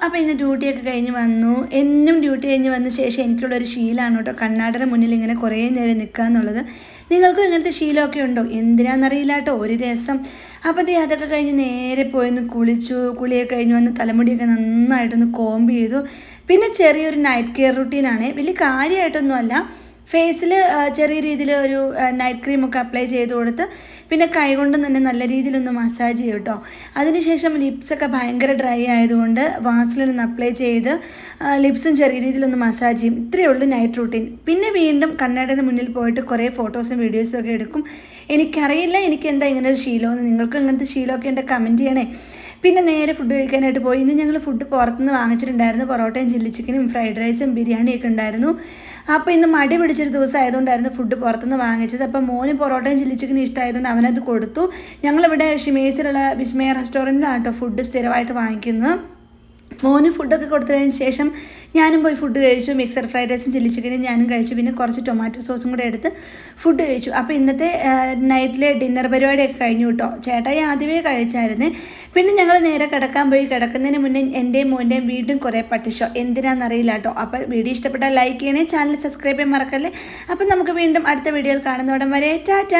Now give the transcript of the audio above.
അപ്പോൾ ഇന്ന് ഡ്യൂട്ടിയൊക്കെ കഴിഞ്ഞ് വന്നു. എന്നും ഡ്യൂട്ടി കഴിഞ്ഞ് വന്ന ശേഷം എനിക്കുള്ളൊരു ശീലമാണ് കേട്ടോ കണ്ണാടിയുടെ മുന്നിൽ ഇങ്ങനെ കുറേ നേരം നിൽക്കുക എന്നുള്ളത്. നിങ്ങൾക്കും ഇങ്ങനത്തെ ശീലമൊക്കെ ഉണ്ടോ? എന്തിനാണെന്നറിയില്ല കേട്ടോ, ഒരു രസം. അപ്പം അതൊക്കെ കഴിഞ്ഞ് നേരെ പോയിന്ന് കുളിച്ചു. കുളിയൊക്കെ കഴിഞ്ഞ് വന്ന് തലമുടിയൊക്കെ നന്നായിട്ടൊന്ന് കോംബ് ചെയ്തു. പിന്നെ ചെറിയൊരു നൈറ്റ് കെയർ റുട്ടീനാണ്, വലിയ കാര്യമായിട്ടൊന്നുമല്ല. ഫേസിൽ ചെറിയ രീതിയിൽ ഒരു നൈറ്റ് ക്രീമൊക്കെ അപ്ലൈ ചെയ്ത് കൊടുത്ത് പിന്നെ കൈകൊണ്ട് തന്നെ നല്ല രീതിയിലൊന്ന് മസാജ് ചെയ്യും കേട്ടോ. അതിനുശേഷം ലിപ്സൊക്കെ ഭയങ്കര ഡ്രൈ ആയതുകൊണ്ട് വാസലിനൊന്ന് അപ്ലൈ ചെയ്ത് ലിപ്സും ചെറിയ രീതിയിലൊന്ന് മസാജ് ചെയ്യും. ഇത്രയേ ഉള്ളൂ നൈറ്റ് റൂട്ടീൻ. പിന്നെ വീണ്ടും കണ്ണാടിയുടെ മുന്നിൽ പോയിട്ട് കുറേ ഫോട്ടോസും വീഡിയോസും ഒക്കെ എടുക്കും. എനിക്കറിയില്ല എനിക്ക് എന്താ ഇങ്ങനെ ഒരു ശീലമെന്ന്. നിങ്ങൾക്ക് ഇങ്ങനത്തെ ശീലമൊക്കെ ഉണ്ട്, കമൻറ്റ് ചെയ്യണേ. പിന്നെ നേരെ ഫുഡ് കഴിക്കാനായിട്ട് പോയി. ഇന്ന് ഞങ്ങൾ ഫുഡ് പുറത്തുനിന്ന് വാങ്ങിച്ചിട്ടുണ്ടായിരുന്നു. പൊറോട്ടയും ചില്ലി ചിക്കനും ഫ്രൈഡ് റൈസും ബിരിയാണിയൊക്കെ ഉണ്ടായിരുന്നു. അപ്പോൾ ഇന്ന് മടി പിടിച്ചൊരു ദിവസം ആയതുകൊണ്ടായിരുന്നു ഫുഡ് പുറത്തുനിന്ന് വാങ്ങിച്ചത്. അപ്പോൾ മോന് പൊറോട്ടയും ചില്ലി ചിക്കനും ഇഷ്ടമായതുകൊണ്ട് അവനത് കൊടുത്തു. ഞങ്ങളിവിടെ ഷിമേസിലുള്ള വിസ്മയ റെസ്റ്റോറൻറ്റിലാണ് കേട്ടോ ഫുഡ് സ്ഥിരമായിട്ട് വാങ്ങിക്കുന്നത്. മോന് ഫുഡൊക്കെ കൊടുത്തു കഴിഞ്ഞ ശേഷം ഞാനും പോയി ഫുഡ് കഴിച്ചു. മിക്സഡ് ഫ്രൈഡ് റൈസും ചില്ലി ചിക്കനും ഞാനും കഴിച്ചു. പിന്നെ കുറച്ച് ടൊമാറ്റോ സോസും കൂടെ എടുത്ത് ഫുഡ് കഴിച്ചു. അപ്പോൾ ഇന്നത്തെ നൈറ്റിലെ ഡിന്നർ പരിപാടിയൊക്കെ കഴിഞ്ഞു കേട്ടോ. ചേട്ടായി ആദ്യമേ കഴിച്ചായിരുന്നു. പിന്നെ ഞങ്ങൾ നേരെ കിടക്കാൻ പോയി. കിടക്കുന്നതിന് മുന്നേ എൻ്റെയും മോൻ്റെയും വീണ്ടും കുറേ പട്ടിഷോ, എന്തിനാണെന്നറിയില്ല കേട്ടോ. അപ്പോൾ വീഡിയോ ഇഷ്ടപ്പെട്ടാൽ ലൈക്ക് ചെയ്യണേ, ചാനൽ സബ്സ്ക്രൈബ് ചെയ്യാൻ മറക്കല്ലേ. അപ്പം നമുക്ക് വീണ്ടും അടുത്ത വീഡിയോയിൽ കാണുന്നോടം വരെ ടാറ്റാ.